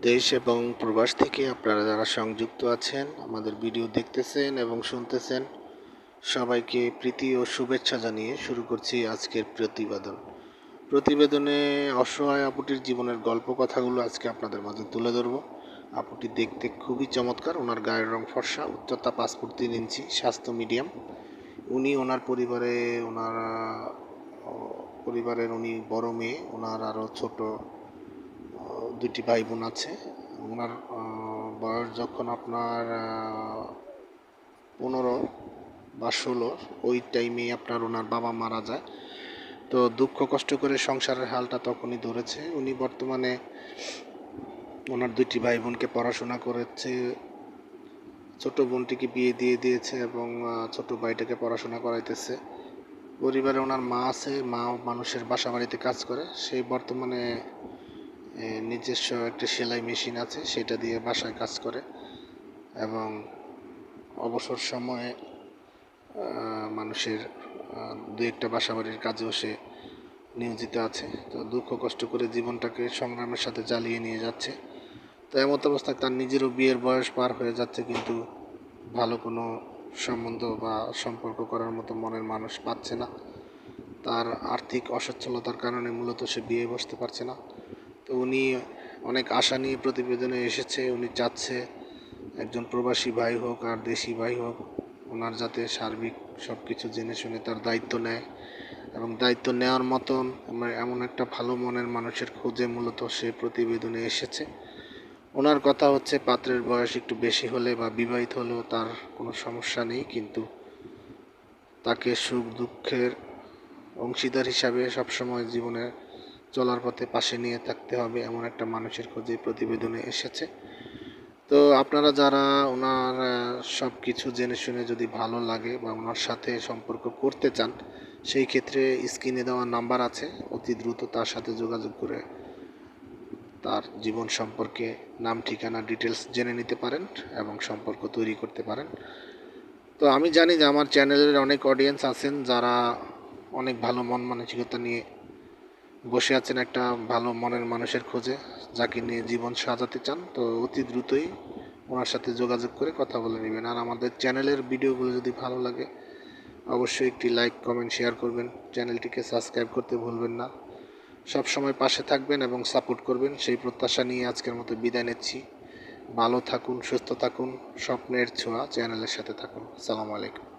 দেশ এবং প্রবাস থেকে আপনারা যারা সংযুক্ত আছেন, আমাদের ভিডিও দেখতেছেন এবং শুনতেছেন, সবাইকে প্রীতি ও শুভেচ্ছা জানিয়ে শুরু করছি আজকের প্রতিবেদনে অসহায় আপুটির জীবনের গল্প কথাগুলো আজকে আপনাদের মাঝে তুলে ধরব। আপুটি দেখতে খুবই চমৎকার। ওনার গায়ের রং ফর্সা, উচ্চতা 5 ফুট 3 ইঞ্চি, স্বাস্থ্য মিডিয়াম। উনি ওনার পরিবারের উনি বড় মেয়ে। ওনার আরও ছোট দুটি ভাই বোন আছে। ওনার বয়স যখন আপনার 15 বা 16, ওই টাইমে আপনার ওনার বাবা মারা যায়। তো দুঃখ কষ্ট করে সংসারের হালটা তখনই ধরেছে। উনি বর্তমানে ওনার দুটি ভাই বোনকে পড়াশোনা করেছে, ছোট বোনটিকে বিয়ে দিয়ে দিয়েছে এবং ছোট ভাইটাকে পড়াশোনা করাইতেছে। পরিবারে ওনার মা আছে, মা মানুষের বাসা বাড়িতে কাজ করে। সেই বর্তমানে নিজস্ব একটা সেলাই মেশিন আছে, সেটা দিয়ে বাসায় কাজ করে এবং অবসর সময়ে মানুষের দু একটা বাসা বাড়ির কাজেও সে নিয়োজিত আছে। তো দুঃখ কষ্ট করে জীবনটাকে সংগ্রামের সাথে চালিয়ে নিয়ে যাচ্ছে। তো এমত অবস্থায় তার নিজেরও বিয়ের বয়স পার হয়ে যাচ্ছে, কিন্তু ভালো কোনো সম্বন্ধ বা সম্পর্ক করার মতো মনের মানুষ পাচ্ছে না। তার আর্থিক অসচ্ছলতার কারণে মূলত সে বিয়ে বসতে পারছে না। তো উনি অনেক আশা নিয়ে প্রতিবেদনে এসেছে। উনি চাচ্ছে একজন প্রবাসী ভাই হোক আর দেশি ভাই হোক, ওনার যাতে সার্বিক সব কিছু জেনে শুনে তার দায়িত্ব নেয় এবং দায়িত্ব নেওয়ার মতন এমন একটা ভালো মনের মানুষের খোঁজে মূলত সে প্রতিবেদনে এসেছে। ওনার কথা হচ্ছে, পাত্রের বয়স একটু বেশি হলে বা বিবাহিত হলেও তার কোনো সমস্যা নেই, কিন্তু তাকে সুখ দুঃখের অংশীদার হিসাবে সবসময় জীবনে চলার পথে পাশে নিয়ে থাকতে হবে, এমন একটা মানুষের খোঁজে প্রতিবেদনে এসেছে। তো আপনারা যারা ওনার সব কিছু জেনে শুনে যদি ভালো লাগে বা ওনার সাথে সম্পর্ক করতে চান, সেই ক্ষেত্রে স্ক্রিনে দেওয়া নাম্বার আছে, অতি দ্রুত তার সাথে যোগাযোগ করে তার জীবন সম্পর্কে নাম ঠিকানা ডিটেলস জেনে নিতে পারেন এবং সম্পর্ক তৈরি করতে পারেন। তো আমি জানি যে আমার চ্যানেলের অনেক অডিয়েন্স আছেন যারা অনেক ভালো মন মানসিকতা নিয়ে বসে আছেন একটা ভালো মনের মানুষের খোঁজে, যাকে নিয়ে জীবন সাজাতে চান। তো অতি দ্রুতই ওনার সাথে যোগাযোগ করে কথা বলে নেবেন। আর আমাদের চ্যানেলের ভিডিওগুলো যদি ভালো লাগে, অবশ্যই একটি লাইক কমেন্ট শেয়ার করবেন, চ্যানেলটিকে সাবস্ক্রাইব করতে ভুলবেন না। সব সময় পাশে থাকবেন এবং সাপোর্ট করবেন, সেই প্রত্যাশা নিয়ে আজকের মতো বিদায় নিচ্ছি। ভালো থাকুন, সুস্থ থাকুন, স্বপ্নের ছোঁয়া চ্যানেলের সাথে থাকুন। আসসালামু আলাইকুম।